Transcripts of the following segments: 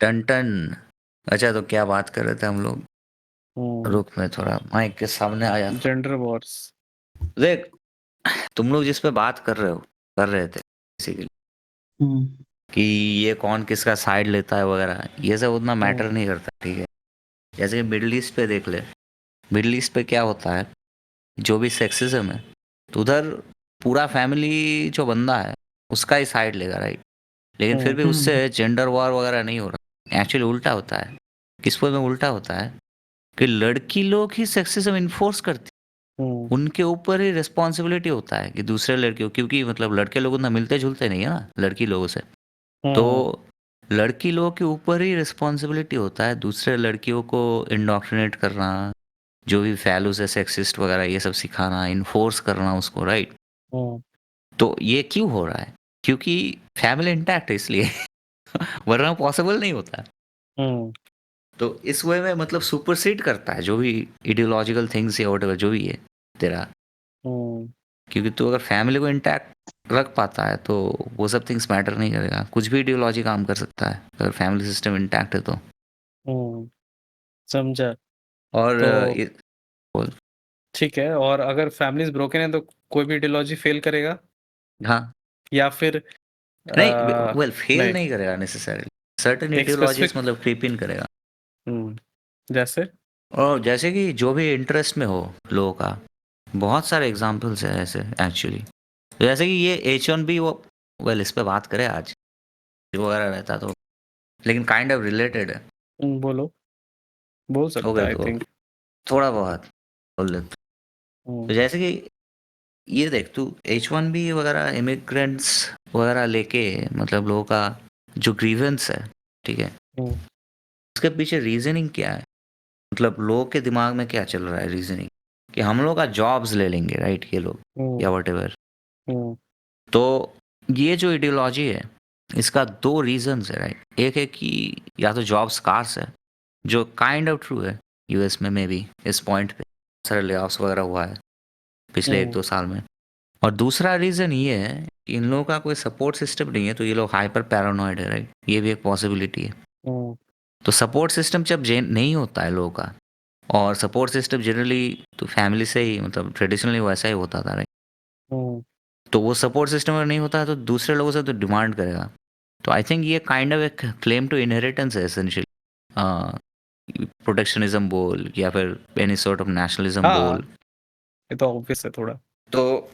Ton ton. अच्छा, तो क्या बात कर रहे थे हम लोग? रुक, मैं थोड़ा माइक के सामने आ जाता जेंडर वॉर्स। हूँ। देख, तुम लोग जिस पे बात कर रहे थे बेसिकली, कि ये कौन किसका साइड लेता है वगैरह, ये सब उतना मैटर नहीं करता, ठीक है? जैसे कि मिडिल ईस्ट पे देख ले। मिडिल ईस्ट पे क्या होता है, जो भी सेक्सिज्म है, तो उधर पूरा फैमिली जो बंदा है उसका ही साइड लेगा, राइट? लेकिन फिर भी उससे जेंडर वॉर वगैरह नहीं हो रहा। एक्चुअली उल्टा होता है। किस वे में उल्टा होता है कि लड़की लोग ही सेक्सिज्म इन्फोर्स करती, उनके ऊपर ही रिस्पॉन्सिबिलिटी होता है कि दूसरे लड़कियों, क्योंकि मतलब लड़के लोग उतना मिलते जुलते नहीं है ना लड़की लोगों से, तो लड़की लोगों के ऊपर ही रिस्पॉन्सिबिलिटी होता है दूसरे लड़कियों को इंडोक्ट्रिनेट करना, जो भी वैल्यूज है सेक्सिस्ट वगैरह ये सब सिखाना, इन्फोर्स करना उसको, राइट? तो ये क्यों हो रहा है? क्योंकि फैमिली इंटैक्ट है, इसलिए। वरना पॉसिबल नहीं होता। तो इस वे में मतलब सुपरसीड करता है जो भी इडियोलॉजिकल थिंग्स या व्हाटएवर जो भी है तेरा, क्योंकि तू अगर फैमिली को इंटैक्ट रख पाता है तो वो सब थिंग्स मैटर नहीं करेगा। कुछ भी इडियोलॉजी काम कर सकता है अगर फैमिली सिस्टम इंटैक्ट है तो। समझा। और तो बोल। ठीक है, और अगर फैमिलीज ब्रोकन है तो कोई भी आइडियोलॉजी फेल करेगा हाँ, या फिर नहीं, वेल फेल नहीं, नहीं करेगा नेसेसरली। सर्टेन एक इडियोलॉजीज स्पेसिफिक मतलब क्रीप इन करेगा। जैसे और जैसे कि जो भी इंटरेस्ट में हो लोगों का, बहुत सारे एग्जांपल्स हैं ऐसे एक्चुअली। जैसे कि ये H1B, वो वेल इस पे बात करें आज वगैरह रहता तो, लेकिन काइंड ऑफ रिलेटेड है। बोलो, बोल सकता ओके, है आई तो थिंक। थोड़ा बहुत बोल देते। तो जैसे कि ये देख तू, H1B वगैरह इमिग्रेंट्स वगैरह लेके मतलब लोगों का जो ग्रीवेंस है, ठीक है, उसके पीछे रीजनिंग क्या है? मतलब लोगों के दिमाग में क्या चल रहा है रीजनिंग, कि हम लोग का जॉब्स ले लेंगे, राइट, ये लोग या वट। तो ये जो आइडियोलॉजी है, इसका दो रीजंस है, राइट? एक है कि या तो जॉब स्कार्स है, जो काइंड ऑफ ट्रू है यूएस में, मे बी इस पॉइंट पे सारे लेऑफ्स वगैरह हुआ है पिछले 1-2 साल में। और दूसरा रीज़न ये है कि इन लोगों का कोई सपोर्ट सिस्टम नहीं है, तो ये लोग हाइपर पैरानॉइड है, राइट? ये भी एक पॉसिबिलिटी है। तो सपोर्ट सिस्टम जब नहीं होता है लोगों का, और सपोर्ट सिस्टम जनरली तो फैमिली से ही, मतलब ट्रेडिशनली वैसा ही होता था, राइट? तो वो सपोर्ट सिस्टम अगर नहीं होता है तो दूसरे लोगों से तो डिमांड करेगा। तो आई थिंक ये काइंड ऑफ एक क्लेम टू इनहेरिटेंस है एसेंशियली। प्रोटेक्शनिज्म बोल या फिर एनी सॉर्ट ऑफ नेशनलिज्म हाँ, बोल। ये तो ऑब्वियस है थोड़ा। तो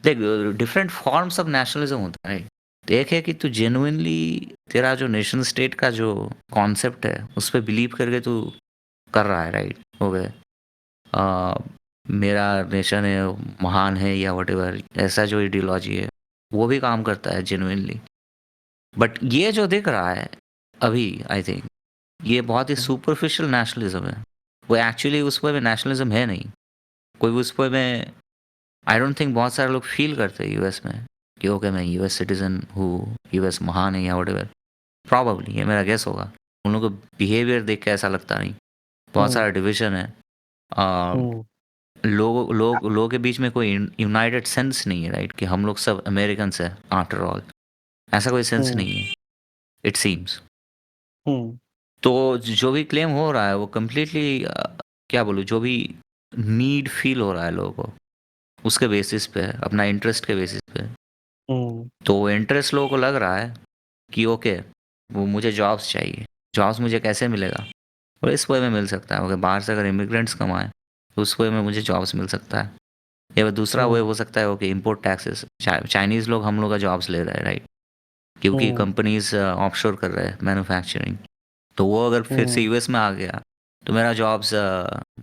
देख, डिफरेंट फॉर्म्स ऑफ नेशनलिज्म होता है। तो एक है कि तू जेन्युइनली तेरा जो नेशन स्टेट का जो कॉन्सेप्ट है उस पर बिलीव करके तू कर रहा है, राइट? हो गए मेरा नेशन है, महान है या वट, ऐसा जो आइडियोलॉजी है वो भी काम करता है जेन्युइनली। बट ये जो दिख रहा है अभी, आई थिंक ये बहुत ही सुपरफिशियल नेशनलिज्म है। वो एक्चुअली उस पर में नेशनलिज्म है नहीं। कोई भी उस पर में, आई डोंट थिंक बहुत सारे लोग फील करते हैं यूएस में कि ओके मैं यूएस सिटीजन हूँ, यूएस महान है या वट। प्रॉबली ये मेरा गेस होगा। उन लोगों को बिहेवियर देख के ऐसा लगता नहीं। बहुत सारा डिविजन है। लोगों के बीच में कोई यूनाइटेड सेंस नहीं है, राइट? कि हम लोग सब अमेरिकन है आफ्टर ऑल, ऐसा कोई सेंस नहीं है इट सीम्स। तो जो भी क्लेम हो रहा है वो कम्प्लीटली, क्या बोलूँ, जो भी नीड फील हो रहा है लोगों को उसके बेसिस पे है, अपना इंटरेस्ट के बेसिस पे। तो इंटरेस्ट लोगों को लग रहा है कि ओके वो मुझे जॉब्स चाहिए, जॉब्स मुझे कैसे मिलेगा? और इस वे में मिल सकता है, अगर बाहर से अगर इमिग्रेंट्स कमाएं तो उस वे में मुझे जॉब्स मिल सकता है। या फिर दूसरा वे हो सकता है ओके इम्पोर्ट टैक्सेस, चाइनीज़ लोग हम लोग का जॉब्स ले रहे हैं, राइट? क्योंकि कंपनीज ऑफशोर कर रहे हैं मैन्युफैक्चरिंग। तो वो अगर फिर से यूएस में आ गया तो मेरा जॉब्स,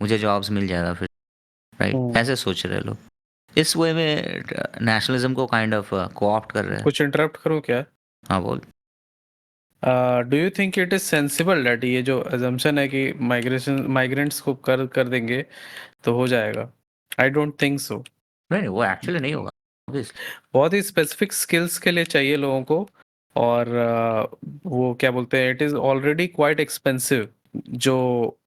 मुझे जॉब्स मिल जाएगा फिर, राइट? ऐसे सोच रहे लोग। इस वे में नेशनलिज्म को काइंड ऑफ कोऑप्ट कर रहे हैं। कुछ इंटरप्ट करूं क्या? हाँ बोल। Do you think it is sensible that ये जो अजम्पशन है कि माइग्रेंट्स को कर देंगे तो हो जाएगा? I don't think so. नहीं, वो एक्चुअली नहीं होगा obviously। बहुत ही स्पेसिफिक स्किल्स के लिए चाहिए लोगों को, और वो क्या बोलते हैं, it is already quite expensive. जो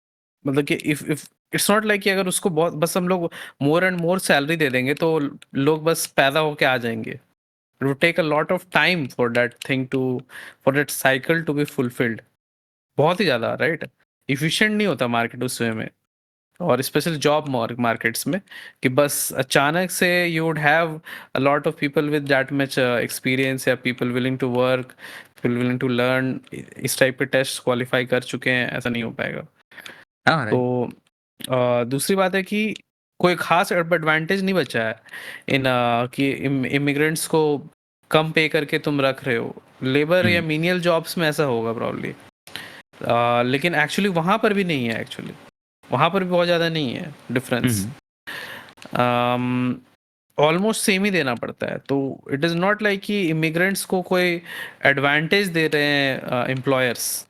मतलब कि इफ इट्स नॉट लाइक कि अगर उसको बहुत बस हम लोग मोर एंड मोर सैलरी दे देंगे तो लोग बस पैदा होके आ जाएंगे। It would take a lot of time for that thing to, for that cycle to be fulfilled. बहुत ही ज़्यादा, राइट? एफिशिएंट नहीं होता मार्केट उस वे में, और स्पेशली जॉब मार्केट्स में, कि बस अचानक से you would have a lot of people with that much experience, या people willing to work, people willing to learn, इस टाइप के टेस्ट क्वालिफाई कर चुके हैं, ऐसा नहीं हो पाएगा। हाँ, राइट। तो दूसरी बात है कि कोई खास एडवांटेज नहीं बचा है इन कि इमिग्रेंट्स को कम पे करके तुम रख रहे हो। लेबर या हुँ, मीनियल जॉब्स में ऐसा होगा प्रॉब्ली, लेकिन एक्चुअली वहाँ पर भी नहीं है, एक्चुअली वहाँ पर भी बहुत ज़्यादा नहीं है हुँ, डिफरेंस। हुँ। ऑलमोस्ट सेम ही देना पड़ता है, तो इट इज़ नॉट लाइक कि इमिग्रेंट्स को कोई एडवांटेज दे रहे हैं एम्प्लॉयर्स।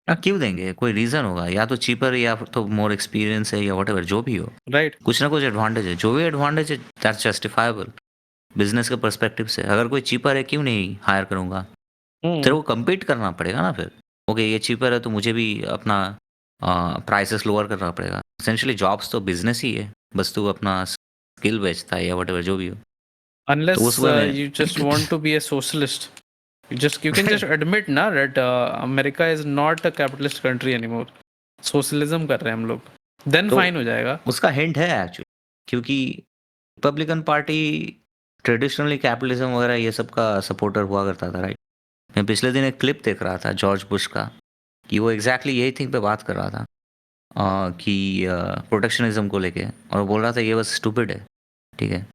क्यों देंगे? कोई रीज़न होगा, या तो चीपर या फिर तो मोर एक्सपीरियंस है या व्हाटएवर जो भी हो। राइट। कुछ ना कुछ एडवांटेज है, जो भी एडवांटेज है दैट्स जस्टिफाएबल बिज़नेस के पर्सपेक्टिव से। अगर कोई चीपर है क्यों नहीं हायर करूँगा? तेरे हम्म। को कम्पीट करना पड़ेगा ना फिर। ओके ये चीपर है तो मुझे भी अपना प्राइसेस लोअर करना पड़ेगा। एसेंशियली जॉब्स तो बिज़नेस ही है, बस तू अपना स्किल बेचता है या व्हाटएवर जो भी हो। तो Unless उस वे में you just want to be a socialist, you can just admit ना that America is not a capitalist country anymore. Socialism कर रहे हैं हम लोग, देन तो फाइन हो जाएगा। उसका हिंट है एक्चुअली, क्योंकि रिपब्लिकन पार्टी ट्रेडिशनली कैपिटलिज्म वगैरह ये सब का सपोर्टर हुआ करता था, राइट? मैं पिछले दिन एक क्लिप देख रहा था जॉर्ज बुश का, कि वो एग्जैक्टली यही थिंग पे बात कर रहा था, कि प्रोटेक्शनिज्म को लेके, और वो बोल रहा था ये बस स्टूपिड है, ठीक है?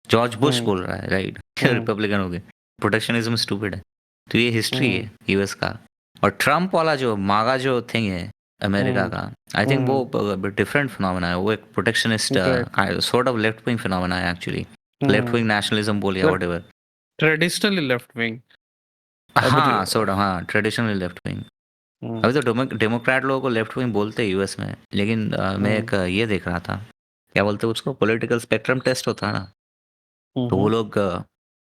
जॉर्ज बुश हम्म। बोल रहा है, राइट? हम्म। रिपब्लिकन हो गए, प्रोटेक्शनिज्म स्टूपिड है। तो ये हिस्ट्री हम्म। है यूएस का। और ट्रम्प वाला जो मागा जो थिंग है अमेरिका हम्म। का, आई थिंक वो हम्म। डिफरेंट फिनोमेना है। वो एक protectionist right. Sort of left wing phenomena है एक्चुअली। लेफ्ट हम्म। विंग नेशनलिज्म बोलिए मतलब व्हाटएवर। Traditionally left wing. अब हाँ, सॉर्ट ऑफ, हाँ, ट्रेडिशनली लेफ्ट विंग। हम्म। अभी तो डेमोक्रेट लोगों को लेफ्ट विंग बोलते हैं यूएस में, लेकिन मैं हम्म। एक ये देख रहा था, क्या बोलते हैं उसको, पॉलिटिकल स्पेक्ट्रम टेस्ट होता है ना, तो वो हम्म। लोग आई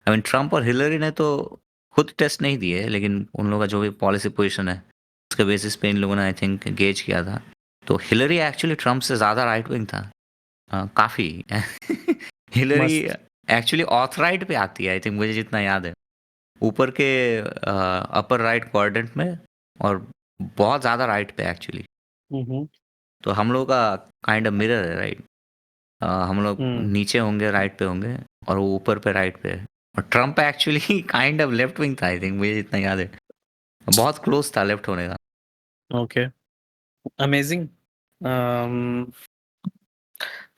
मीन ट्रम्प और हिलरी ने तो खुद टेस्ट नहीं दिए, लेकिन उन लोगों का जो भी पॉलिसी पोजीशन है उसके बेसिस पे इन लोगों ने आई थिंक गेज किया था। तो हिलरी एक्चुअली ट्रम्प से ज़्यादा राइट विंग था, काफ़ी। हिलरी मस्त। एक्चुअली ऑथ राइट पे आती है आई थिंक, मुझे जितना याद है, ऊपर के अपर राइट क्वाड्रेंट में, और बहुत ज़्यादा राइट पे एक्चुअली। हम्म। तो हम लोग का काइंड ऑफ मिरर है, राइट? हम लोग हम्म। नीचे होंगे राइट पे होंगे, और वो ऊपर पे राइट पे है। और Trump actually kind of left wing था आई थिंक, मुझे जितना याद है, बहुत क्लोज था लेफ्ट होने का। ओके। अमेजिंग।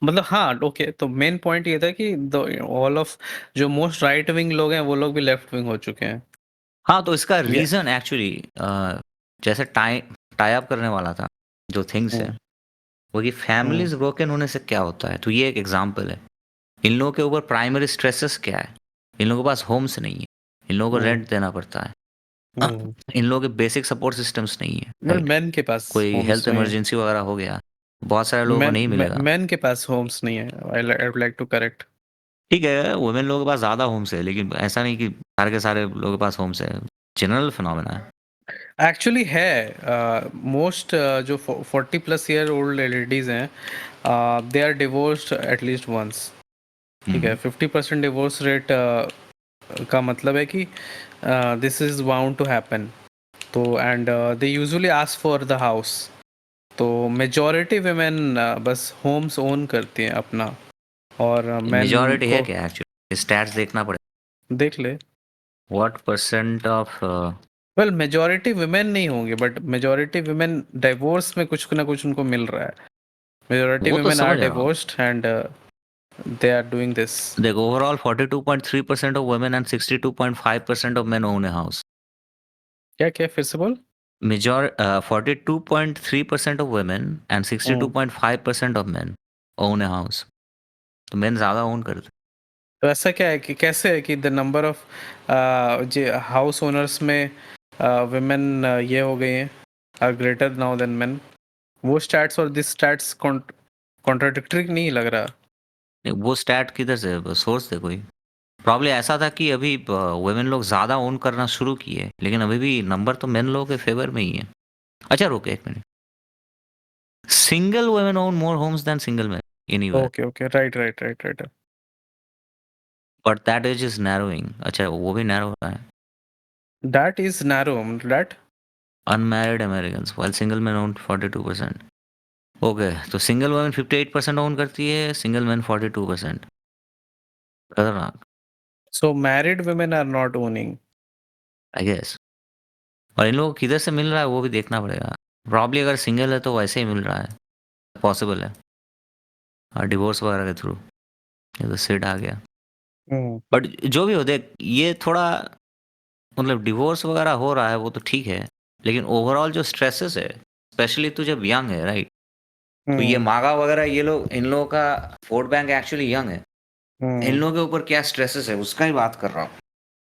मतलब हाँ, ओके, तो मेन पॉइंट ये था कि ऑल ऑफ जो मोस्ट राइट विंग लोग हैं वो लोग भी लेफ्ट विंग हो चुके हैं। हाँ, तो इसका ये। रीज़न एक्चुअली जैसे टाई टाई अप करने वाला था जो थिंग्स है, हम्म। वो कि हम्म। फैमिलीज ब्रोकन होने से क्या होता है, तो ये एक एग्जांपल है। इन लोगों के ऊपर प्राइमरी स्ट्रेसेस क्या है? इन लोगों के पास होम्स नहीं है, इन लोगों को हम्म। रेंट देना पड़ता है, हम्म। इन लोगों के बेसिक सपोर्ट सिस्टम्स नहीं है, बट राइट? मैन के पास कोई होम्स हेल्थ नहीं है। इमरजेंसी वगैरह हो गया, बहुत सारे लोगों को मैन नहीं मिलेगा। मैन के पास होम्स नहीं है। I would like to correct. ठीक है, वुमेन लोगों के पास ज़्यादा होम्स है, लेकिन ऐसा नहीं कि सारे के सारे लोगों के पास होम्स है। जनरल फिनोमेना है। एक्चुअली है, मोस्ट जो 40+ ईयर ओल्ड लेडीज हैं, they are divorced at least once. ठीक है, हुँ। 50% डिवोर्स रेट का मतलब है कि this is bound to happen. तो and they usually ask for the house. तो मेजॉरिटी वुमेन बस होम्स ओन करती हैं अपना, और मेन मेजॉरिटी है को क्या एक्चुअली? स्टैट्स देखना पड़ेगा। देख ले। What percent of well, majority women नहीं होंगे, बट मेजॉरिटी वुमेन डाइवोर्स में कुछ ना कुछ उनको मिल रहा है। मेजॉरिटी वो तो वुमेन आर समझ रहा हूँ। Divorced and they are doing this. देखो, overall 42.3% of women and 62.5% of men own a house. क्या क्या फिर से बोल। 42.3% of women and hmm. 62.5% of men own a house. तो मेन ज़्यादा ओन करते हैं। तो ऐसा क्या है कि कैसे है कि द नंबर ऑफ जो हाउस ओनर्स में वुमेन ये हो गई हैं, are greater now than men. वो स्टैट्स और दिस स्टैट्स कॉन्ट्राडिक्टरी नहीं लग रहा। नहीं, वो स्टैट किधर से सोर्स दे कोई। प्रॉब्लम ऐसा था कि अभी वुमेन लोग ज़्यादा ओन करना शुरू किए, लेकिन अभी भी नंबर तो मेन लोगों के फेवर में ही है। अच्छा रुको एक minute, single women own more homes than single man anywhere, okay okay, right right right right. But that edge is narrowing. अच्छा वो भी नैरो हो रहा है। That is narrow that unmarried Americans while single man own 42%। Okay, तो single women 58% own करती है, single man 42%। खतरनाक। So married women are not owning. I guess. और इन लोगों को किधर से मिल रहा है वो भी देखना पड़ेगा। प्रॉब्ली अगर सिंगल है तो वैसे ही मिल रहा है, पॉसिबल है। डिवोर्स वगैरह के थ्रू। ये तो सिड आ गया। Hmm. बट जो भी हो, देख ये थोड़ा मतलब डिवोर्स वगैरह हो रहा है वो तो ठीक है, लेकिन ओवरऑल जो स्ट्रेसेस है, स्पेशली तू जब यंग है, राइट? तो ये Hmm. मागा वगैरह ये लोग, इन लोगों का वोट बैंक एक्चुअली यंग है। इन Hmm. लोगों के ऊपर क्या स्ट्रेसेस है उसका ही बात कर रहा हूँ।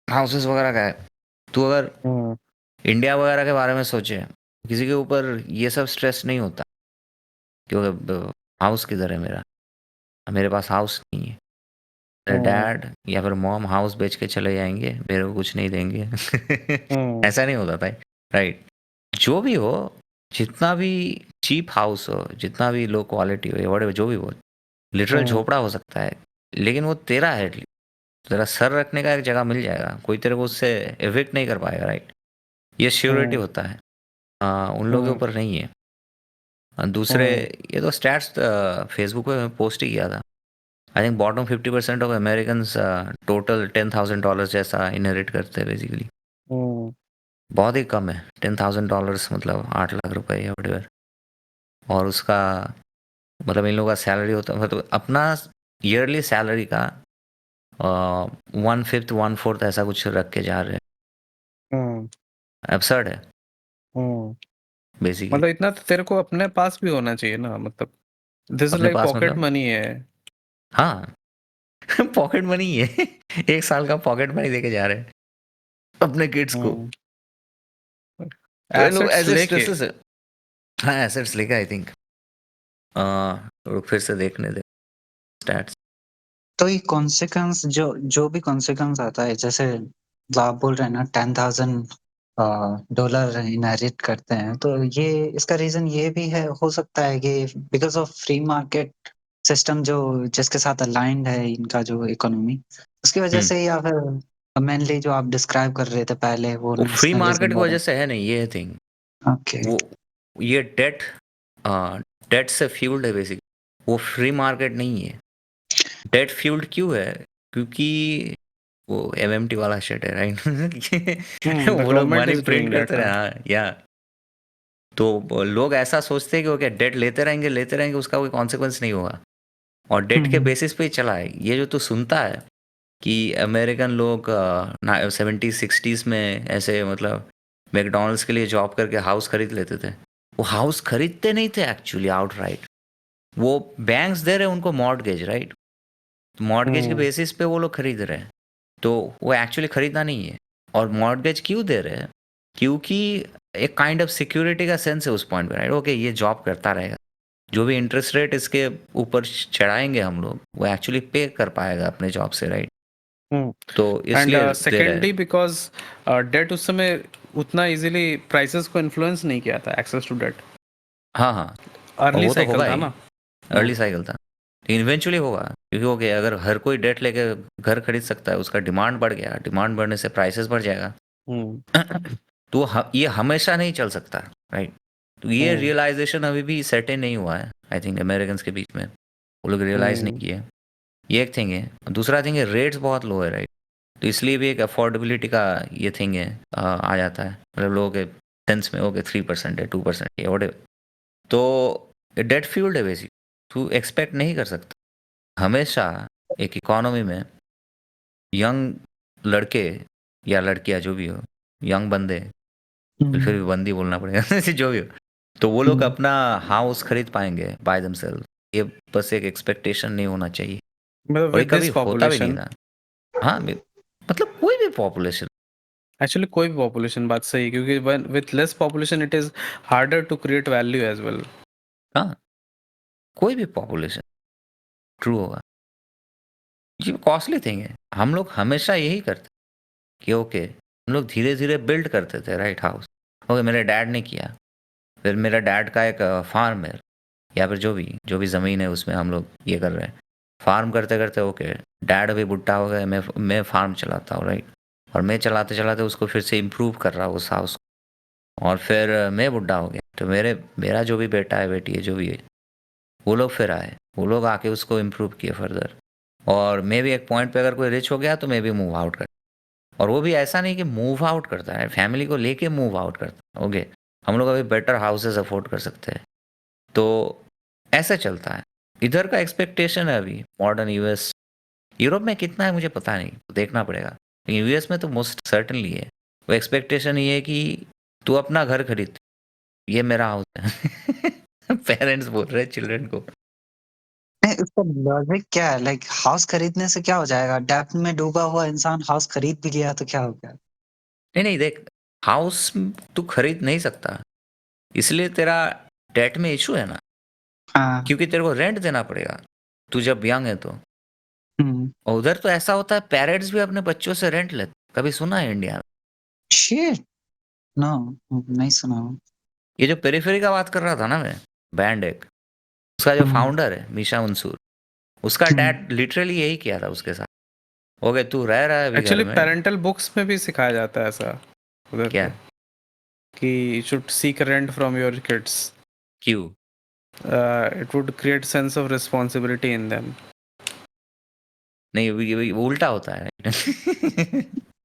हाउसेस वगैरह का है। तू अगर Hmm. इंडिया वगैरह के बारे में सोचे, किसी के ऊपर ये सब स्ट्रेस नहीं होता, क्योंकि हाउस किधर है मेरा, मेरे पास हाउस नहीं है। मेरे Hmm. डैड या फिर मॉम हाउस बेच के चले जाएंगे, मेरे को कुछ नहीं देंगे। Hmm. ऐसा नहीं होता था, राइट? जो भी हो, जितना भी चीप हाउस हो, जितना भी लो क्वालिटी हो, या whatever, जो भी हो, लिटरल Hmm. झोपड़ा हो सकता है, लेकिन वो तेरा है एटलीस्ट। तेरा सर रखने का एक जगह मिल जाएगा, कोई तेरे को उससे एविक्ट नहीं कर पाएगा, राइट? ये श्योरिटी Hmm. होता है। उन लोगों के Hmm. ऊपर नहीं है। दूसरे, Hmm. ये तो स्टैट्स फेसबुक पे मैं पोस्ट ही किया था। I think bottom 50% of American total $10,000 जैसा इनहेरिट करते हैं बेसिकली। Hmm. बहुत ही कम है। $10,000 मतलब 8 लाख रुपए या whatever। और उसका मतलब इन लोगों का सैलरी होता है, मतलब अपना ईयरली सैलरी का 1/5 1/4 ऐसा कुछ रख के जा रहे हैं। Hmm. एब्सर्ड है Hmm. बेसिकली। मतलब इतना तो तेरे को अपने पास भी होना चाहिए ना, मतलब दिस इज अपने लाइक पास पॉकेट मतलब, मनी है। हाँ। पॉकेट मनी है। 1 साल का पॉकेट मनी देके जा रहे हैं अपने किड्स को। हम्म। तो इन लोग एसेट्स ऐसे लेके। स्ट्रेसेस है। हाँ, एसेट्स लेके आई थिंक तो फिर से देखने दे स्टैट्स। तो ये कॉन्सिक्वेंस जो जो भी कॉन्सिक्वेंस आता है, जैसे आप बोल रहे हैं ना $10,000 इनहेरिट करते हैं, तो ये इसका रीजन ये भी है, हो सकता है कि because of free market system जो जिसके साथ अलाइंड है इनका जो इकोनॉमी, उसकी वजह से, या फिर मेनली जो आप डिस्क्राइब कर रहे थे पहले वो वो फ्री मार्केट नेशनलिज्म की वाला। वजह से है नहीं, ये थिंग। ओके। वो ये डेट से फ्यूल्ड है बेसिकली। वो फ्री मार्केट नहीं है। डेट फ्यूल्ड क्यों है? क्योंकि वो एमएमटी वाला शिट है, राइट? द वो लोग government money is print doing करते दैट। रहे, हाँ या। तो लोग ऐसा सोचते हैं कि ओके डेट लेते रहेंगे, उसका कोई कॉन्सिक्वेंस नहीं होगा। और डेट के बेसिस पे ही चला है। ये जो तू सुनता है कि अमेरिकन लोग 70s 60s में ऐसे मतलब मैकडॉनल्ड्स के लिए जॉब करके हाउस खरीद लेते थे। वो हाउस खरीदते नहीं थे एक्चुअली आउटराइट। वो बैंक्स दे रहे हैं उनको मॉर्टगेज, राइट? तो मॉर्टगेज के बेसिस पे वो लोग खरीद रहे हैं। तो वो एक्चुअली खरीदना नहीं है। और मॉर्टगेज क्यों दे रहे हैं? क्योंकि एक काइंड ऑफ सिक्योरिटी का सेंस है उस पॉइंट पे, राइट? ओके, ये जॉब करता रहेगा, जो भी इंटरेस्ट रेट इसके ऊपर चढ़ाएंगे हम लोग, वो एक्चुअली पे कर पाएगा अपने जॉब से, राइट? तो एंड इसलिए दे रहे सेकेंडली हैं। बिकॉज डेट उस समय उतना इजीली प्राइसेस को इन्फ्लुएंस नहीं किया था, एक्सेस टू डेट। हाँ हाँ, और अर्ली वो तो साइकिल होगा था ही। ना। अर्ली साइकिल था, लेकिन इवेंचुअली होगा। क्योंकि ओके, अगर हर कोई डेट लेके घर खरीद सकता है, उसका डिमांड बढ़ गया, डिमांड बढ़ने से प्राइसेस बढ़ जाएगा। तो ये हमेशा नहीं चल सकता, राइट? तो ये रियलाइजेशन अभी भी सेटल नहीं हुआ है आई थिंक अमेरिकन के बीच में। वो लोग रियलाइज नहीं किए। ये एक थिंग है। दूसरा थिंग है, रेट्स बहुत लो है, राइट? तो इसलिए भी एक अफोर्डेबिलिटी का ये थिंग है, आ जाता है। मतलब लोगों के सेंस में ओके 3% है, 2% है, वोट। तो डेट फ्यूल्ड है बेसिक। तू एक्सपेक्ट नहीं कर सकता हमेशा एक इकोनॉमी में यंग लड़के या लड़कियां जो भी हो, यंग बंदे, फिर भी बंदी बोलना पड़ेगा जो भी हो, तो वो लोग अपना हाउस खरीद पाएंगे बाय देमसेल्फ। ये बस एक एक्सपेक्टेशन नहीं होना चाहिए। मतलब और ये विद कभी दिस होता भी नहीं पॉपुलेशन, था। हाँ, मतलब कोई भी पॉपुलेशन। एक्चुअली कोई भी पॉपुलेशन, बात सही है, क्योंकि with less population it is harder to create value as well. हाँ, कोई भी पॉपुलेशन ट्रू होगा। ये कॉस्टली थिंग है। हम लोग हमेशा यही करते कि ओके, हम लोग धीरे धीरे बिल्ड करते थे, राइट? हाउस ओके, मेरे डैड ने किया, फिर मेरा डैड का एक फार्म है, या फिर जो भी ज़मीन है उसमें हम लोग ये कर रहे हैं। फार्म करते करते ओके, डैड अभी बुढ़ा हो गया, मैं फार्म चलाता हूँ, राइट? और मैं चलाते चलाते उसको फिर से इम्प्रूव कर रहा हूँ उस हाउस। और फिर मैं बुढ़ा हो गया, तो मेरा जो भी बेटा है, बेटी है, जो भी है, वो लोग फिर आए, वो लोग आके उसको इम्प्रूव किए फर्दर। और मैं भी एक पॉइंट पे अगर कोई रिच हो गया तो मैं भी मूव आउट कर, और वो भी ऐसा नहीं कि मूव आउट करता है, फैमिली को लेके मूव आउट करता है। ओके, हम लोग अभी बेटर हाउसेस अफोर्ड कर सकते हैं, तो ऐसा चलता है। इधर का एक्सपेक्टेशन है अभी मॉडर्न यूएस, यूरोप में कितना है मुझे पता नहीं, देखना पड़ेगा, लेकिन यूएस में तो मोस्ट सर्टनली है। वो एक्सपेक्टेशन ये है कि तू अपना घर खरीद, ये मेरा हाउस है। पेरेंट्स बोल रहे हैं चिल्ड्रन को। नहीं, उसका लॉजिक क्या है? लाइक हाउस खरीदने से क्या हो जाएगा? डेब्ट में डूबा हुआ इंसान हाउस खरीद भी लिया तो क्या हो गया? नहीं नहीं, देख, हाउस तू खरीद नहीं सकता, इसलिए तेरा डेट में इशू है ना, हाँ। क्योंकि तेरे को रेंट देना पड़ेगा, तू जब यंग है तो। हुँ। और उधर तो ऐसा होता है, पेरेंट्स भी अपने बच्चों से रेंट लेते, कभी सुना है इंडिया में? शिट! नो, नहीं सुना। ये जो पेरिफेरी का बात कर रहा था ना मैं, बैंड एक, उसका जो हुँ, फाउंडर है मीशा मंसूर, उसका हुँ। डैड लिटरली यही किया था उसके साथ। ओके, तू रह रहा है अभी घर एक्चुअली में, पेरेंटल बुक्स में भी सिखाया जाता है ऐसा उधर क्या पे कि you should seek rent from your kids, क्यों? It would create sense of responsibility in them. नहीं, वो उल्टा होता है।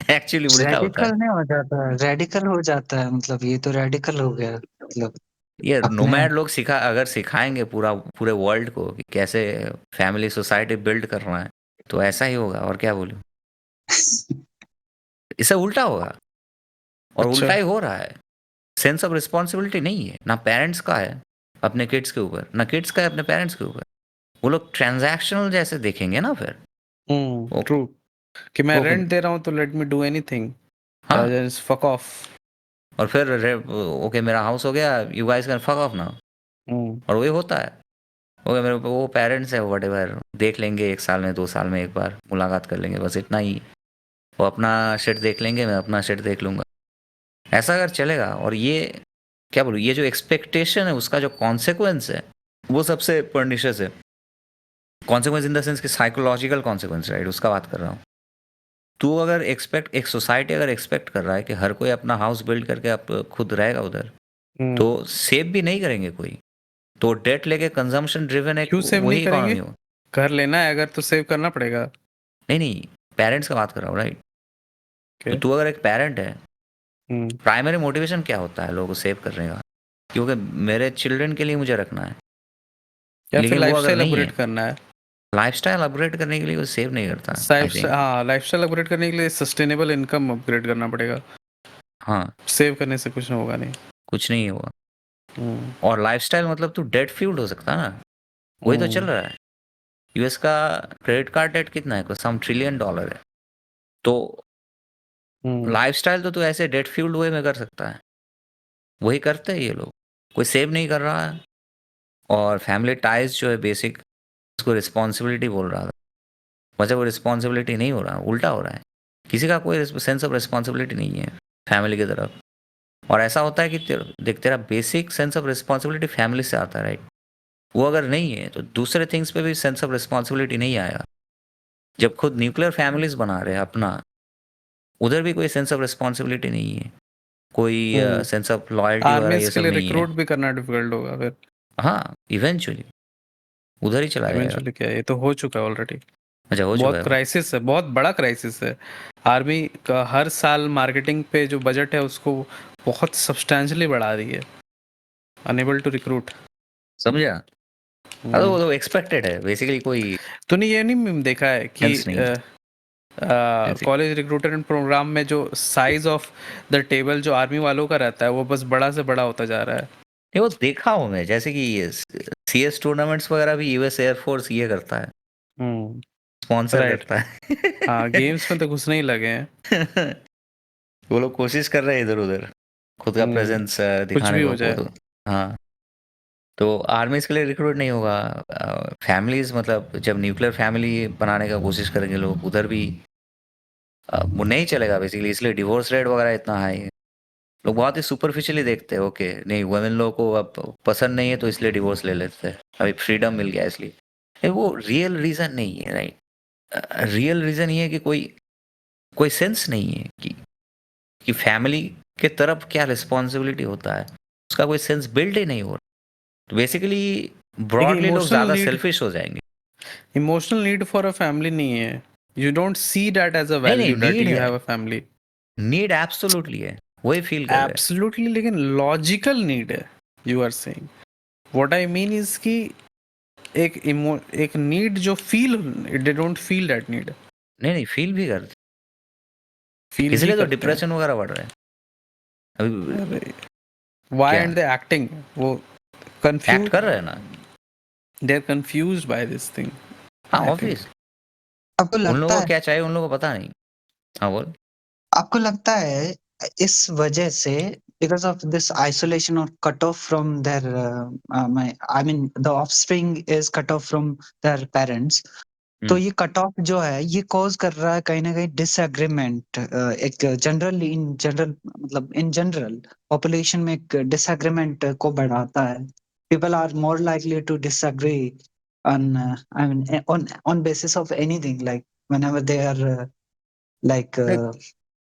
एक्चुअली उल्टा होता रेडिकल है। नहीं हो जाता है, रेडिकल हो जाता है, मतलब ये तो रेडिकल हो गया, मतलब ये अपने नोमैड लोग अगर सिखाएंगे पूरे वर्ल्ड को कि कैसे फैमिली सोसाइटी बिल्ड करना है, तो ऐसा ही होगा, और क्या बोलूं, इससे उल्टा होगा, और अच्छा। उल्टा ही हो रहा है। सेंस ऑफ रिस्पॉन्सिबिलिटी नहीं है, ना पेरेंट्स का है अपने किड्स के ऊपर, ना किड्स का है अपने पेरेंट्स के ऊपर। वो लोग ट्रांजैक्शनल जैसे देखेंगे ना फिर। ट्रू, कि मैं ओके, रेंट दे रहा हूँ तो लेट मी डू एनीथिंग, हाँ, जस्ट फक ऑफ। और फिर ओके मेरा हाउस हो गया, you guys can fuck off now. और वही होता है। ओके, मेरे वो पेरेंट्स है, व्हाटएवर, देख लेंगे 1 साल में 2 साल में एक बार मुलाकात कर लेंगे, बस इतना ही। वो अपना शिट देख लेंगे, मैं अपना शिट देख लूँगा। ऐसा अगर चलेगा, और ये क्या बोलूँ, ये जो एक्सपेक्टेशन है उसका जो कॉन्सिक्वेंस है वो सबसे पर्निशियस है। कॉन्सिक्वेंस इन द सेंस कि साइकोलॉजिकल कॉन्सिक्वेंस, राइट, उसका बात कर रहा हूँ। तू अगर एक सोसाइटी अगर एक्सपेक्ट कर रहा है कि हर कोई अपना हाउस बिल्ड करके आप खुद रहेगा उधर, तो सेव भी नहीं करेंगे कोई, तो डेट लेके कंजम्पशन ड्रिवन एक क्यों सेव नहीं वही करेंगे? इकोनॉमी हो। घर लेना है अगर तो सेव करना पड़ेगा। नहीं नहीं, पेरेंट्स का बात कर रहा हूँ, राइट। तो Okay. तू अगर एक पेरेंट है, हम्म। प्राइमरी मोटिवेशन क्या होता है लोगों को सेव करने का? क्योंकि मेरे चिल्ड्रन के लिए मुझे रखना है। या फिर लेकिन वो अगर लाइफस्टाइल नहीं है, अपग्रेड करना है। लाइफस्टाइल अपग्रेड करने के लिए वो सेव नहीं करता, आई थिंक। हाँ, लाइफस्टाइल अपग्रेड करने के लिए सस्टेनेबल इनकम अपग्रेड करना पड़ेगा। हाँ, सेव करने से कुछ होगा नहीं। कुछ नहीं हुआ। हम्म। और लाइफस्टाइल मतलब तू डेट फ्यूल्ड हो सकता है ना, वही तो चल रहा है। यूएस का क्रेडिट कार्ड डेट कितना है, कुछ सम $1 ट्रिलियन है। तो लाइफस्टाइल तो तू ऐसे डेट फ्यूल्ड वे में कर सकता है, वही करते हैं ये लोग। कोई सेव नहीं कर रहा है, और फैमिली टाइज जो है बेसिक, उसको रिस्पॉन्सिबिलिटी बोल रहा था, वैसे वो रिस्पॉन्सिबिलिटी नहीं हो रहा, उल्टा हो रहा है। किसी का कोई सेंस ऑफ रिस्पॉन्सिबिलिटी नहीं है फैमिली की तरफ। और ऐसा होता है कि देख, तेरा basic sense of responsibility family से आता है, राइट। वो अगर नहीं है तो दूसरे थिंग्स पे भी सेंस ऑफ रिस्पॉन्सिबिलिटी नहीं आएगा। जब खुद न्यूक्लियर फैमिलीज बना रहे हैं अपना, उधर भी कोई सेंस ऑफ रिस्पॉन्सिबिलिटी नहीं है, कोई सेंस ऑफ लॉयल्टी वगैरह आर्मीज ये के सब लिए नहीं है। रिक्रूट भी करना डिफिकल्ट होगा फिर। हाँ, इवेंचुअली उधर ही चला जाएगा। इवेंचुअली क्या है, ये तो हो चुका है ऑलरेडी। अच्छा, हो चुका बहुत है वो। क्राइसिस है, बहुत बड़ा क्राइसिस है। आर्मी का हर साल मार्केटिंग पे जो बजट है उसको बहुत सब्सटैंशियली बढ़ा दी है। Unable to recruit. समझा? अरे वो तो एक्सपेक्टेड है बेसिकली, कोई तूने ये नहीं देखा है कि सेंस नहीं है। ऐसी- कॉलेज रिक्रूटमेंट प्रोग्राम में जो साइज ऑफ द टेबल जो आर्मी वालों का रहता है वो बस बड़ा से बड़ा होता जा रहा है। नहीं, वो देखा हूँ मैं, जैसे कि ये CS टूर्नामेंट्स वगैरह भी यूएस एयरफोर्स ये करता है, स्पॉन्सर राइट। करता हाँ, है। गेम्स में तो घुसने ही लगे हैं। वो लोग कोशिश कर रहे हैं इधर उधर खुद का प्रेजेंस कुछ दिखाने भी को हो जाए। तो। हाँ, तो आर्मीज के लिए रिक्रूट नहीं होगा। फैमिलीज, मतलब जब न्यूक्लियर फैमिली बनाने का कोशिश करेंगे लोग उधर भी, वो नहीं चलेगा बेसिकली, इसलिए डिवोर्स रेट वगैरह इतना हाई है। लोग बहुत ही सुपरफिशियली देखते हैं, ओके नहीं वुमेन लोगों को अब पसंद नहीं है तो इसलिए डिवोर्स ले लेते हैं, अभी फ्रीडम मिल गया इसलिए। वो रियल रीज़न नहीं है, राइट। रियल रीज़न ये है कि कोई कोई सेंस नहीं है कि फैमिली के तरफ क्या रिस्पॉन्सिबिलिटी होता है, उसका कोई सेंस बिल्ड ही नहीं हो रहा। तो बेसिकली ब्रॉडली लोग ज़्यादा सेल्फिश हो जाएंगे। Emotional need for a family नहीं है, you don't see that as a नहीं वैल्यू दैट नीड यू है, have a family. Need absolutely है, वही फील कर रहे हैं। एब्सोल्युटली, लेकिन लॉजिकल नीड है, you are saying. What I mean is कि एक नीड जो feel, they don't feel that need. नहीं फील भी करते, फील भी इसलिए तो करते हैं। डिप्रेशन वगैरह बढ़ रहे हैं अभी। अरे व्हाई क्या एंड दे एक्टिंग, वो एक्ट कंफ्यूज, कर रहे हैं ना? They are confused by this thing. हाँ आई थिंक ऑब्वियस, आपको उन लगता लोगों को है क्या चाहिए उन लोगों को पता नहीं। हाँ बोल। आपको लगता है इस वजह से because of this isolation or cut off from their I mean the offspring is cut off from their parents, तो ये कट ऑफ जो है ये कॉज कर रहा है कहीं ना कहीं डिसएग्रीमेंट, एक जनरल मतलब इन जनरल पॉपुलेशन में एक डिसएग्रीमेंट को बढ़ाता है। People are more likely to disagree on I mean on basis of anything, like whenever they are like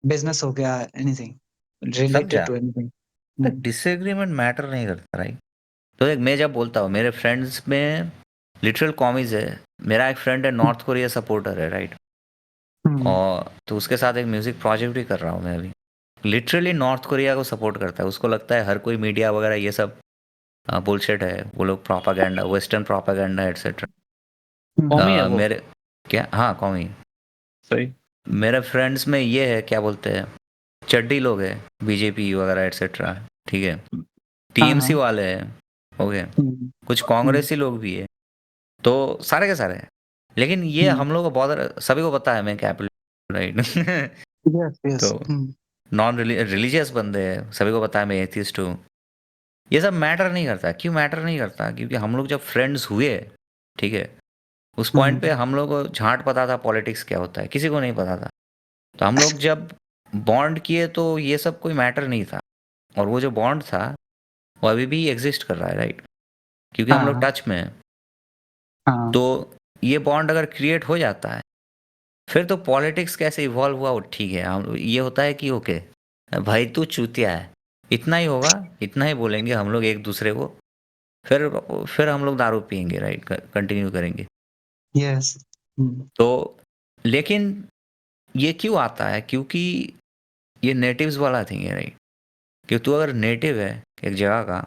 business हो गया, एनीथिंग रिलेटेड समझा, टू एनीथिंग। डिसएग्रीमेंट मैटर नहीं करता राइट। तो एक मैं जब बोलता हूँ मेरे फ्रेंड्स में लिटरल कॉमीज है। मेरा एक फ्रेंड है नॉर्थ कोरिया सपोर्टर है राइट, और तो उसके साथ एक म्यूजिक प्रोजेक्ट भी कर रहा हूँ मैं अभी। लिटरली नॉर्थ कोरिया को सपोर्ट करता है, उसको लगता है हर कोई मीडिया वगैरह ये सब बुलशिट है, वो लोग प्रोपागेंडा, वेस्टर्न प्रोपागेंडा एटसेट्रा। कॉमी है वो। मेरे क्या, हाँ कॉमी। सही। मेरे फ्रेंड्स में ये है क्या बोलते हैं, चड्डी लोग हैं, बीजेपी वगैरह एटसेट्रा, ठीक है, टीएमसी वाले हैं, ओके, कुछ कांग्रेसी लोग भी है, तो सारे के सारे हैं। लेकिन ये हम लोग को बहुत सभी को पता है मैं कैपिटल राइट तो नॉन रिलीजियस बंदे हैं, सभी को पता है मैं एथियस्ट हूँ। ये सब मैटर नहीं करता। क्यों मैटर नहीं करता? क्योंकि हम लोग जब फ्रेंड्स हुए, ठीक है, उस पॉइंट पे हम लोग को झांट पता था पॉलिटिक्स क्या होता है, किसी को नहीं पता था। तो हम लोग जब बॉन्ड किए तो ये सब कोई मैटर नहीं था, और वो जो बॉन्ड था वो अभी भी एग्जिस्ट कर रहा है राइट, क्योंकि हम लोग टच में हैं। तो ये बॉन्ड अगर क्रिएट हो जाता है फिर तो पॉलिटिक्स कैसे इवॉल्व हुआ वो ठीक है। हम ये होता है कि ओके भाई तू चूतिया है, इतना ही होगा, इतना ही बोलेंगे हम लोग एक दूसरे को, फिर हम लोग दारू पियेंगे राइट, कंटिन्यू करेंगे। यस। तो लेकिन ये क्यों आता है? क्योंकि ये नेटिव्स वाला थिंग है राइट, कि तू अगर नेटिव है एक जगह का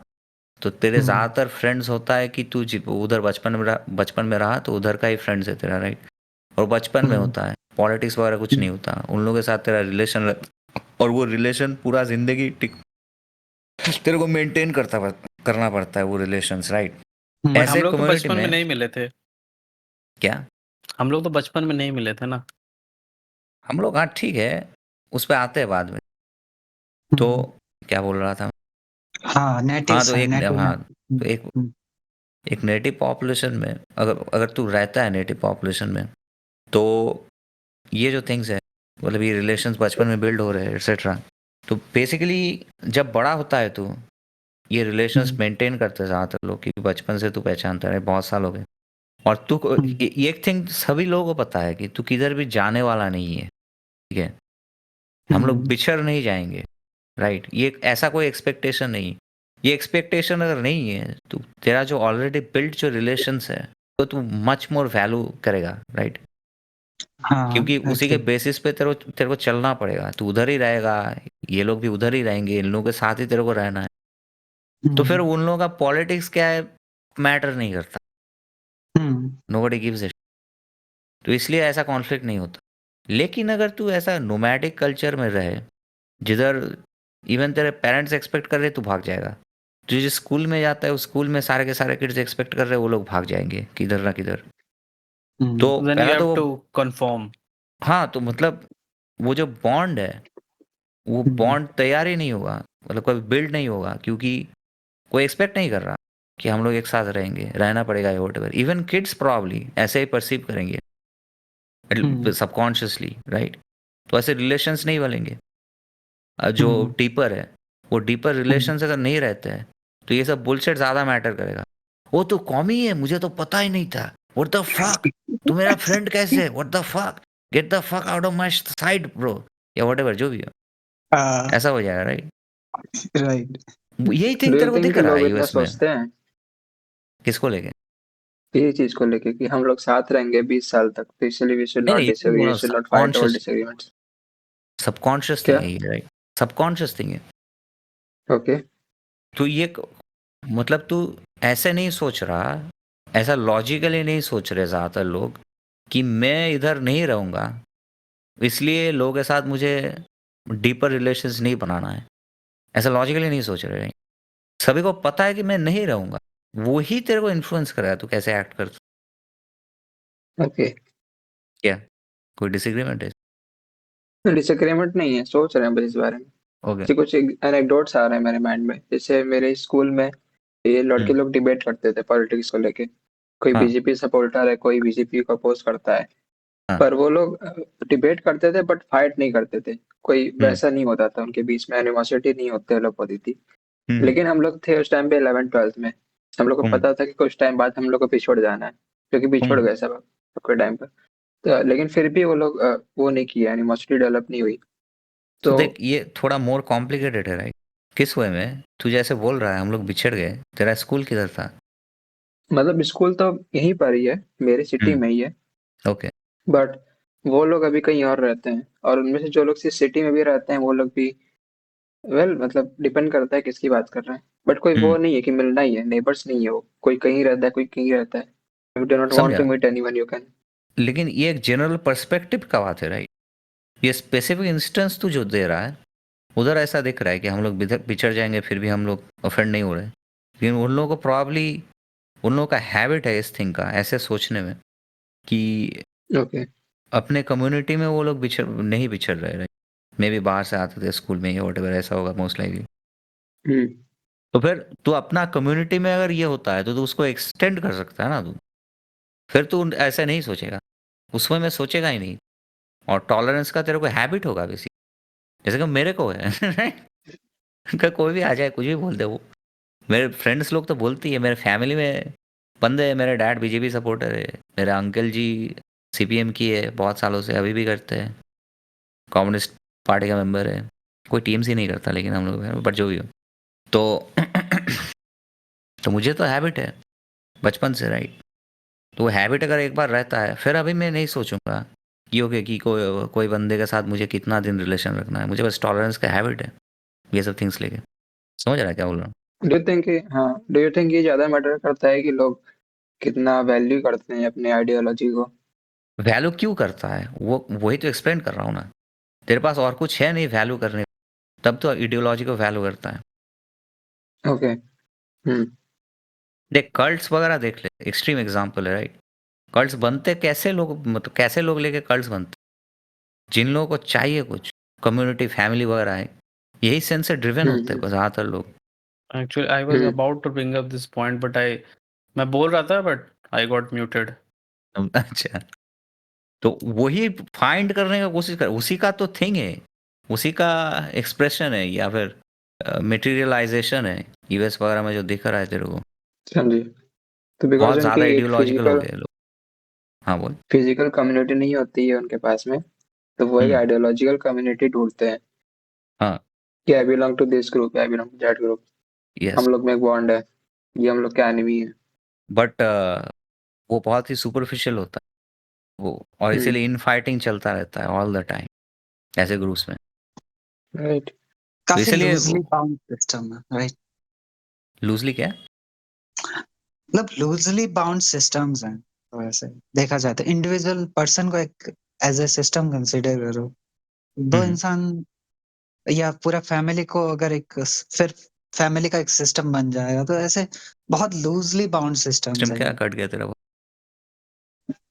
तो तेरे ज़्यादातर फ्रेंड्स होता है कि तू उधर बचपन में रहा तो उधर का ही फ्रेंड्स है तेरा राइट, और बचपन में होता है, पॉलिटिक्स वगैरह कुछ नहीं होता, उन लोगों के साथ तेरा रिलेशन, और वो रिलेशन पूरा जिंदगी तेरे को मेंटेन करना पड़ता है वो रिलेशंस राइट। बट हम ऐसे लोग तो कम्युनिटी बचपन में में नहीं मिले थे। क्या हम लोग तो बचपन में नहीं मिले थे ना। हम लोग, हाँ ठीक है, उस पर आते हैं बाद में। तो क्या बोल रहा था? हाँ हाँ तो एक नेटिव पॉपुलेशन में अगर तू रहता है नेटिव पॉपुलेशन में, तो ये जो थिंग्स है, मतलब ये रिलेशंस बचपन में बिल्ड हो रहे हैं एटसेट्रा, तो बेसिकली जब बड़ा होता है तू ये रिलेशंस मेंटेन करते हैं ज़्यादातर लोग, क्योंकि बचपन से तू पहचानता है, बहुत साल हो गए, और तू एक थिंग सभी लोगों को पता है कि तू किधर भी जाने वाला नहीं है, ठीक है, हम लोग बिछड़ नहीं जाएंगे राइट। ये ऐसा कोई एक्सपेक्टेशन नहीं, ये एक्सपेक्टेशन अगर नहीं है तो तेरा जो ऑलरेडी बिल्ड जो रिलेशंस है तो तू मच मोर वैल्यू करेगा राइट, क्योंकि उसी के बेसिस पे तेरे को चलना पड़ेगा, तू उधर ही रहेगा, ये लोग भी उधर ही रहेंगे, इन लोगों के साथ ही तेरे को रहना है। तो फिर उन लोगों का पॉलिटिक्स क्या है मैटर नहीं करता, नोबडी गिव्स इट, तो इसलिए ऐसा कॉन्फ्लिक्ट नहीं होता। लेकिन अगर तू ऐसा नोमैडिक कल्चर में रहे जिधर इवन तेरे पेरेंट्स एक्सपेक्ट कर रहे तू भाग जाएगा, तू जिस स्कूल में जाता है उस स्कूल में सारे के सारे किड्स एक्सपेक्ट कर रहे हैं, वो लोग भाग जाएंगे किधर ना किधर। तो Then you पहला तो have वो, to conform. हाँ तो मतलब वो जो बॉन्ड है वो बॉन्ड तैयार ही नहीं होगा, मतलब कोई बिल्ड नहीं होगा, क्योंकि कोई एक्सपेक्ट नहीं कर रहा कि हम लोग एक साथ रहेंगे, रहना पड़ेगा या व्हाटएवर। इवन किड्स प्रॉब्ली ऐसे ही परसीव करेंगे सबकॉन्शियसली राइट, तो ऐसे रिलेशंस नहीं बनेंगे। जो डीपर है वो डीपर रिलेशंस अगर नहीं रहते हैं तो ये सब बुलशिट ज़्यादा मैटर करेगा। वो तो कॉमी है, मुझे तो पता ही नहीं था, व्हाट द फक, तू मेरा फ्रेंड कैसे है, what the fuck, get the fuck out of my side bro, या व्हाटएवर जो भी हो, ऐसा हो जाएगा राइट। राइट। यही थिंग डू तेरे यू को थिंक दिख कि रहा है लोग इतना यूएस में? सोचते हैं किसको लेके? ये चीज को लेके कि हम लोग साथ रहेंगे 20 साल तक, तो इसलिए वी शुड नहीं नॉट नहीं, ये डिसएग्री, बोला we should not fight over subconscious, disagreements. Subconscious thing क्या? है ये, राइट? सबकॉन्शियस थिंग है। ओके। तो ये मतलब तू ऐसे नहीं सोच रहा, ऐसा लॉजिकली नहीं सोच रहे ज़्यादातर लोग कि मैं इधर नहीं रहूँगा, इसलिए लोगों के साथ मुझे डीपर रिलेशंस नहीं बनाना है। ऐसा लॉजिकली नहीं सोच रहे। सभी को पता है कि मैं नहीं रहूँगा, वो ही तेरे को इन्फ्लुएंस कर रहा है तू कैसे एक्ट कर। ओके, क्या कोई डिसएग्रीमेंट है? डिसएग्रीमेंट नहीं है, सोच रहे हैं बस इस बारे में। ओके। जैसे कुछ एनेक्डोट्स आ रहे हैं मेरे माइंड में, जैसे मेरे स्कूल में ये लड़के लोग डिबेट करते थे पॉलिटिक्स को लेके। कोई हाँ। बीजेपी सपोर्टर है, कोई बीजेपी को अपोज करता है, हाँ। पर वो लोग डिबेट करते थे बट फाइट नहीं करते थे। कोई वैसा नहीं होता था उनके बीच में, एनिमोसिटी नहीं होते लोग होती थी। लेकिन हम लोग थे उस टाइम पे 11th-12th में, हम लोग को पता था कि कुछ टाइम बाद हम लोग को पिछड़ जाना है, क्योंकि पिछड़ गए सब सबके टाइम पर। तो लेकिन फिर भी वो लोग वो नहीं किया, एनिमोसिटी डेवलप नहीं हुई। तो तो देख ये थोड़ा मोर कॉम्प्लिकेटेड है, राइट? किस वे में तू जैसे बोल रहा है हम लोग बिछड़ गए, तेरा स्कूल किधर था? मतलब स्कूल तो यहीं पर ही है, मेरे सिटी में ही है, ओके। बट वो लोग अभी कहीं और रहते हैं, और उनमें से जो लोग सिटी में भी रहते हैं वो लोग भी मतलब डिपेंड करता है किसकी बात कर रहे हैं, बट कोई वो नहीं है कि मिलना ही है, नेबर्स नहीं है वो, कोई कहीं रहता है कोई कहीं रहता है। यू डू नॉट वांट समझा, to meet anyone, you can. लेकिन ये एक जनरल पर्सपेक्टिव का बात है, राइट? ये स्पेसिफिक इंस्टेंस तू जो दे रहा है, उधर ऐसा दिख रहा है कि हम लोग बिछड़ जाएंगे फिर भी हम लोग ऑफेंड नहीं हो रहे, लेकिन उन लोगों को प्रॉब्ली उन लोगों का हैबिट है इस थिंग का, ऐसे सोचने में कि ओके। अपने कम्युनिटी में वो लोग नहीं बिछड़ रहे, राइट? मे भी बाहर से आते थे स्कूल में या व्हाटएवर, ऐसा होगा मोस्ट लाइकली। हम्म। तो फिर तू अपना कम्युनिटी में अगर ये होता है तो तू उसको एक्सटेंड कर सकता है ना तू। फिर तू ऐसे नहीं सोचेगा, उसमें मैं सोचेगा ही नहीं, और टॉलरेंस का तेरे को हैबिट होगा बेसिक, जैसे कि मेरे को है कि कोई भी आ जाए कुछ भी बोल दे वो। मेरे फ्रेंड्स लोग तो बोलती है, मेरे फैमिली में बंदे हैं, मेरे डैड बीजेपी सपोर्टर है, मेरे अंकल जी सीपीएम की है बहुत सालों से, अभी भी करते हैं, कम्युनिस्ट पार्टी का मेंबर है। कोई टीम से नहीं करता लेकिन हम लोग, बट जो भी हो तो तो मुझे तो हैबिट है बचपन से, राइट? तो वो हैबिट अगर एक बार रहता है, फिर अभी मैं नहीं सोचूंगा कि ओके कि कोई बंदे के साथ मुझे कितना दिन रिलेशन रखना है, मुझे बस टॉलरेंस का हैबिट है ये सब थिंग्स लेके। समझ रहा है क्या बोल रहा हूँ? डू यू थिंक ये ज्यादा मैटर करता है कि लोग कितना वैल्यू करते हैं अपने आइडियोलॉजी को? वैल्यू क्यों करता है वो, वही तो एक्सप्लेन कर रहा हूँ ना। तेरे पास और कुछ है नहीं वैल्यू करने, तब तो आइडियोलॉजी को वैल्यू करता है। ओके। हम्म। देख कल्ट्स वगैरह देख ले, एक्सट्रीम एग्जाम्पल है, राइट? कल्ट्स बनते कैसे लोग, मतलब कैसे लोग लेके कल्ट्स बनते? जिन लोगों को चाहिए कुछ कम्युनिटी फैमिली वगैरह है, यही सेंस से ड्रिवन होते हैं ज़्यादातर लोग। Actually, I was about to bring up this point, but मैं बोल रहा था, but I got muted. अच्छा, तो वही फाइंड करने का कोशिश कर, उसी का तो थिंग है, उसी का एक्सप्रेशन है, या फिर मटेरियलाइजेशन है यूएस वगैरह में जो दिख रहा है तेरे को। समझे। तो बिकॉज बहुत उनकी ज़्यादा एक आइडियोलॉजिकल हो गए लोग। हाँ बोल। फिजिकल कम्युनिटी नहीं होती है उनके पास में, तो वो एक आइडियोलॉजिकल कम्युनिटी ढूंढते हैं हाँ। कि I belong to this group, I belong to that group, yes. हम लोग में एक बॉन्ड है, ये हम लोग का एनिमी है। बट वो बहुत ही सुपरफिशियल होता है वो, और इसीलिए इन फाइटिंग चलता रहता है ऑल द टाइम ऐसे ग्रुप्स में। राइट। तो काफी इसलिए लूजली बाउंड सिस्टम है, राइट? लूजली क्या? मतलब लूजली बाउंड सिस्टम्स हैं, तो ऐसे देखा जाता है इंडिविजुअल पर्सन को एक एज ए सिस्टम कंसीडर करो। दो इंसान या पूरा फैमिली को अगर एक फिर फैमिली का एक सिस्टम बन जाएगा, तो ऐसे बहुत लूजली बाउंड सिस्टम्स सिस्टम हैं। क्या कट गया तेरा?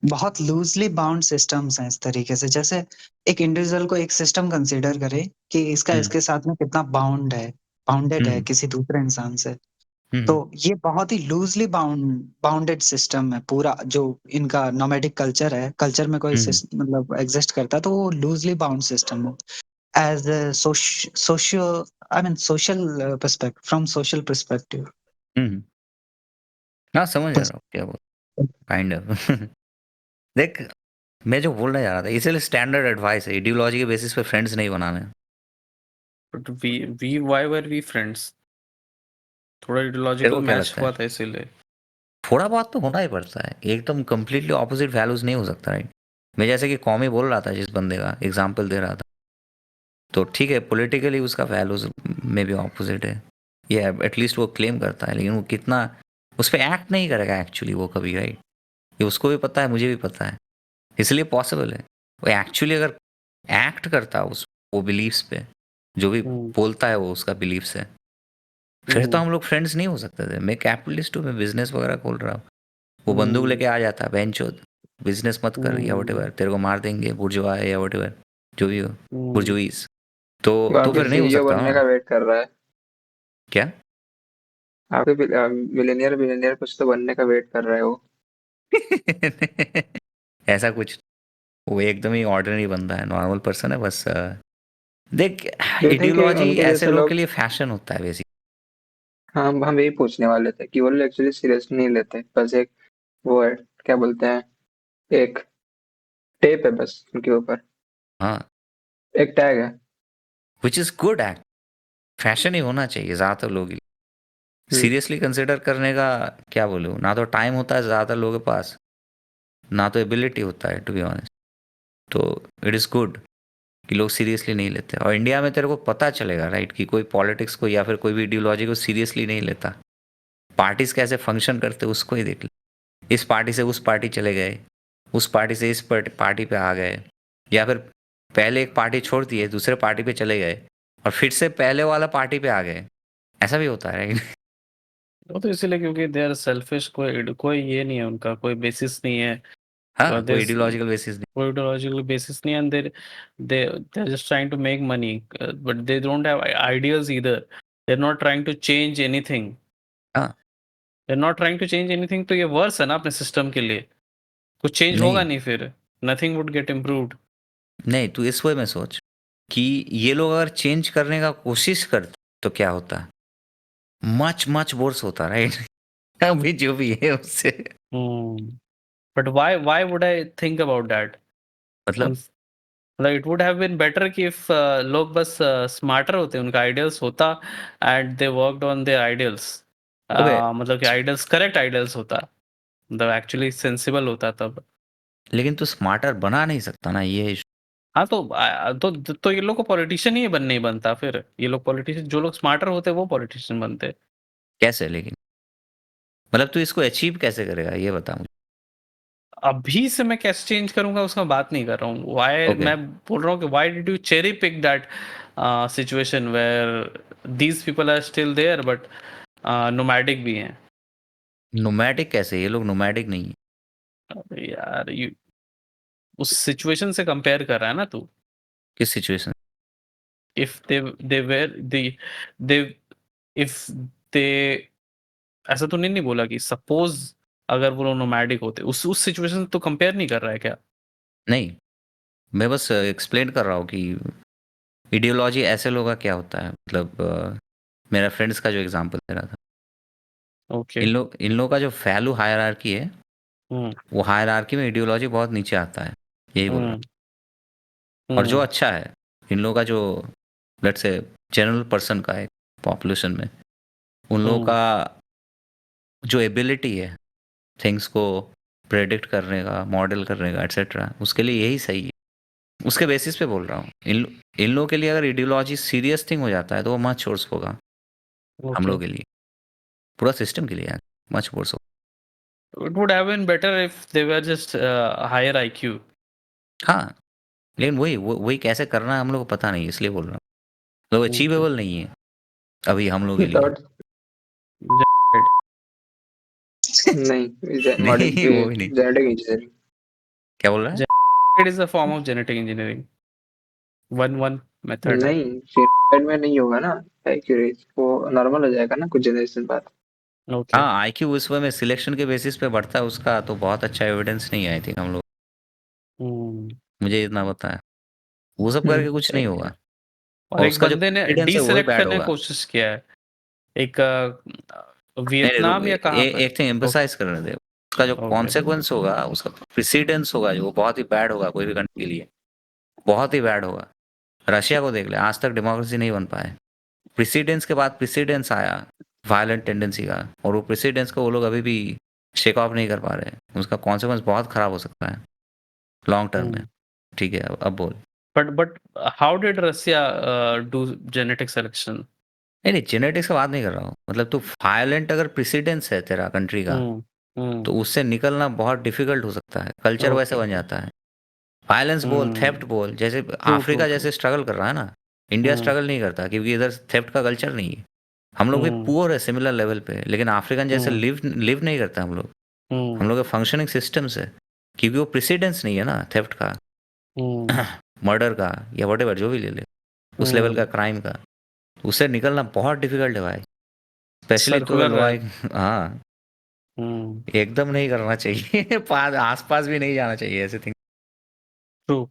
बहुत लूजली बाउंड सिस्टम्स हैं इस तरीके से, जैसे एक इंडिविजुअल को एक सिस्टम कंसीडर करे कि इसका इसके साथ में कितना बाउंडेड है किसी दूसरे इंसान से। तो ये बहुत ही लूजली बाउंडेड सिस्टम है पूरा, जो इनका नोमैडिक कल्चर है, कल्चर में कोई मतलब एग्जिस्ट करता है, तो वो लूजली बाउंड सिस्टम है as socio I mean social perspective, from social perspective. हाँ समझ आ रहा हूँ क्या बोल, काइंड ऑफ देख मैं जो बोलने जा रहा था, इसीलिए स्टैंडर्ड एडवाइस है, आइडियोलॉजी के बेसिस पे फ्रेंड्स नहीं बनाने। But we why were we friends? थोड़ा तेरे आइडियोलॉजिकल को क्या मैच लगता हुआ है? था इसीलिए। थोड़ा बहुत तो होना ही पड़ता है, एकदम कंप्लीटली ऑपोजिट वैल्यूज नहीं हो सकता, राइट? मैं जैसे कि कॉमी बोल रहा था, जिस बंदे का एग्जाम्पल दे रहा था, तो ठीक है पॉलिटिकली उसका वैल्यूज में भी ऑपोजिट है, ये एटलीस्ट वो क्लेम करता है, लेकिन वो कितना उस पर एक्ट नहीं करेगा एक्चुअली वो कभी, राइट? ये उसको भी पता है, मुझे भी पता है, इसलिए पॉसिबल है। वो एक्चुअली अगर एक्ट करता है उस वो बिलीव्स पे, जो भी बोलता है वो उसका बिलीव्स है, फिर तो हम लोग फ्रेंड्स नहीं हो सकते थे। मैं कैपिटलिस्ट हूँ, मैं बिजनेस वगैरह खोल रहा हूँ, वो बंदूक लेके आ जाता है, बेंचोद बिजनेस मत कर या वटेवर, तेरे को मार देंगे, बुर्जुआ है या वटेवर जो भी हो, बुर्जुईस, तो आपके फिर नहीं हो सीईओ सकता बनने ना। का वेट कर रहा है। क्या? आपके मिलेनियर बिलेनियर कुछ तो बनने का वेट कर रहा है वो। ऐसा कुछ, वो एकदम ही ऑर्डिनरी बंदा है, नॉर्मल पर्सन है बस। देख, डू यू थिंक आइडियोलॉजी उनके ऐसे जैसे लोगों के लोग, लिए फैशन होता है बेसिक। हम यही पूछने वाले थे कि वो लोग एक्चुअली सीरियस नहीं लेते, बस एक वो है, क्या बोलते हैं, एक टेप है बस उनके ऊपर, हाँ, एक टैग है। Which is good act, fashion ही होना चाहिए ज़्यादातर लोगों के लिए। हम्म, सीरियसली कंसिडर करने का क्या बोलूँ, ना तो टाइम होता है ज़्यादातर लोगों के पास, ना तो एबिलिटी होता है टू बी ऑनेस्ट। तो इट इज़ गुड कि लोग सीरियसली नहीं लेते, और इंडिया में तेरे को पता चलेगा, राइट, कि कोई पॉलिटिक्स को या फिर कोई भी आइडियोलॉजी को सीरियसली नहीं लेता। पार्टीज कैसे फंक्शन करते उसको ही देख ले, इस पार्टी से उस पार्टी चले गए, उस पार्टी से इस पार्टी पे आ गए, या फिर पहले एक पार्टी छोड़ दिए दूसरे पार्टी पे चले गए और फिर से पहले वाला पार्टी पे आ गए, ऐसा भी होता है, राइट? वो तो इसीलिए क्योंकि दे आर सेल्फिश, कोई कोई ये नहीं है उनका, कोई बेसिस नहीं है। हाँ, कोई There's आइडियोलॉजिकल बेसिस नहीं। कोई ideological basis नहीं, and they're just trying to make money, but they don't have ideas either. They're not trying to change anything. हाँ, They're not trying to change anything, तो ये वर्स है ना अपने system के लिए। कुछ चेंज होगा नहीं नहीं फिर, नथिंग वुड गेट इम्प्रूव्ड। नहीं, तू इस वे में सोच कि ये लोग अगर चेंज करने का कोशिश करते तो क्या होता, मच मच वर्स होता, राइट? अभी जो भी है उससे but why would I think about that? मतलब मतलब it would have been better कि इफ लोग बस स्मार्टर होते, उनका आइडियल्स होता and they worked on their ideals. Okay, मतलब कि आइडियल्स करेक्ट आइडियल्स होता, मतलब एक्चुअली सेंसिबल होता तब। लेकिन तू स्मार्टर बना नहीं सकता ना, ये हाँ तो ये लोग को पॉलिटिशियन ही नहीं बनता फिर। ये लोग पॉलिटिशियन, जो लोग स्मार्टर होते वो पॉलिटिशियन बनते। कैसे, लेकिन मतलब तू इसको अचीव कैसे करेगा ये बता मुझे। अभी से मैं कैसे चेंज करूंगा उसका बात नहीं कर रहा हूँ। व्हाई ओके, मैं बोल रहा हूँ कि why did you cherry pick that situation where these people are still there but nomadic भी हैं। नोमैडिक कैसे, ये लोग नोमैडिक नहीं है। अबे यार, यू उस सिचुएशन से कंपेयर कर रहा है ना तू। किस situation? If they were they if they ऐसा तो नहीं बोला कि सपोज अगर वो लोग नोमैडिक होते, उस सिचुएशन से तो कंपेयर नहीं कर रहा है क्या? नहीं, मैं बस एक्सप्लेन कर रहा हूँ कि आइडियोलॉजी ऐसे लोगों का क्या होता है, मतलब मेरा फ्रेंड्स का जो एग्जांपल दे रहा था, ओके। इन लोगों का जो वैल्यू हायरार्की है, हम्म वो हायरार्की में आइडियोलॉजी बहुत नीचे आता है, यही बोल रहा हूँ। हम्म और जो अच्छा है, इन लोगों का जो लेट्स से जनरल पर्सन का है पॉपुलेशन में, उन लोगों हम्म का जो एबिलिटी है थिंग्स को प्रेडिक्ट करने का, मॉडल करने का, एटसेट्रा, उसके लिए यही सही है। उसके बेसिस पे बोल रहा हूँ। इन लोगों के लिए अगर आइडियोलॉजी सीरियस थिंग हो जाता है तो वो मच वर्स होगा हम ओके। लोग के लिए, पूरा सिस्टम के लिए मच वर्स होगा। It would have been better if they were just higher IQ. हाँ, लेकिन वही कैसे करना है हम लोग को पता नहीं, इसलिए बोल रहा हूँ। लोग Okay. अचीवेबल नहीं है अभी हम लोग के लिए। थर्ड नहीं, नहीं, वो भी नहीं। Genetic engineering. क्या बोल रहा है? It is a form of genetic engineering. One method है। नहीं, जेनेटिक में नहीं होगा ना एक्यूरेट, वो नॉर्मल हो जाएगा ना कुछ जनरेशन बाद। Okay. हाँ, आईक्यू उस वे में सिलेक्शन के बेसिस पे बढ़ता है उसका, तो बहुत अच्छा एविडेंस नहीं है आई थिंक हम लोग, मुझे इतना पता है। वो सब करके कुछ नहीं सही है। होगा, और और एक उसका जो बंदे ने कॉन्फिडेंस है वही डीसेलेक्ट बैड करने की होगा। कोशिश किया है। एक नहीं रुक, वियतनाम या कहाँ पे? एक थिंग एम्फसाइज करने दे, उसका जो ओके। कॉन्सिक्वेंस होगा, उसका प्रेसिडेंस होगा, जो वो बहुत ही बैड होगा कोई भी कंट्री के लिए, बहुत ही बैड होगा। रशिया को देख ले, आज तक डेमोक्रेसी नहीं बन पाए। प्रेसिडेंस के बाद प्रेसिडेंस आया वायलेंट टेंडेंसी का, और वो प्रेसिडेंस को वो लोग अभी भी शेक ऑफ नहीं कर पा रहे। उसका कॉन्सिक्वेंस बहुत खराब हो सकता है लॉन्ग टर्म में। ठीक है, अब बोल। But how did Russia do genetic selection? नहीं, जेनेटिक्स का बात नहीं कर रहा हूँ, मतलब तू वायलेंट अगर प्रेसिडेंस है तेरा कंट्री का, तो उससे निकलना बहुत डिफिकल्ट हो सकता है, कल्चर वैसे बन जाता है। वायलेंस बोल, थेफ्ट बोल, जैसे अफ्रीका जैसे स्ट्रगल कर रहा है ना, इंडिया स्ट्रगल नहीं करता क्योंकि इधर थेफ्ट का कल्चर नहीं है। हम लोग भी पुअर है सिमिलर लेवल पे, लेकिन अफ्रीकन जैसे लिव नहीं करता हम लोग। हम लोग के फंक्शनिंग सिस्टम्स है, क्योंकि वो प्रेसिडेंस नहीं है ना थेफ्ट का, मर्डर का या व्हाटएवर जो भी ले ले, उस लेवल का क्राइम का, उससे निकलना बहुत डिफिकल्ट है भाई। स्पेशली तो सर्कुलर है। हाँ, एकदम नहीं करना चाहिए। आसपास भी नहीं जाना चाहिए ऐसे थिंग। ट्रू।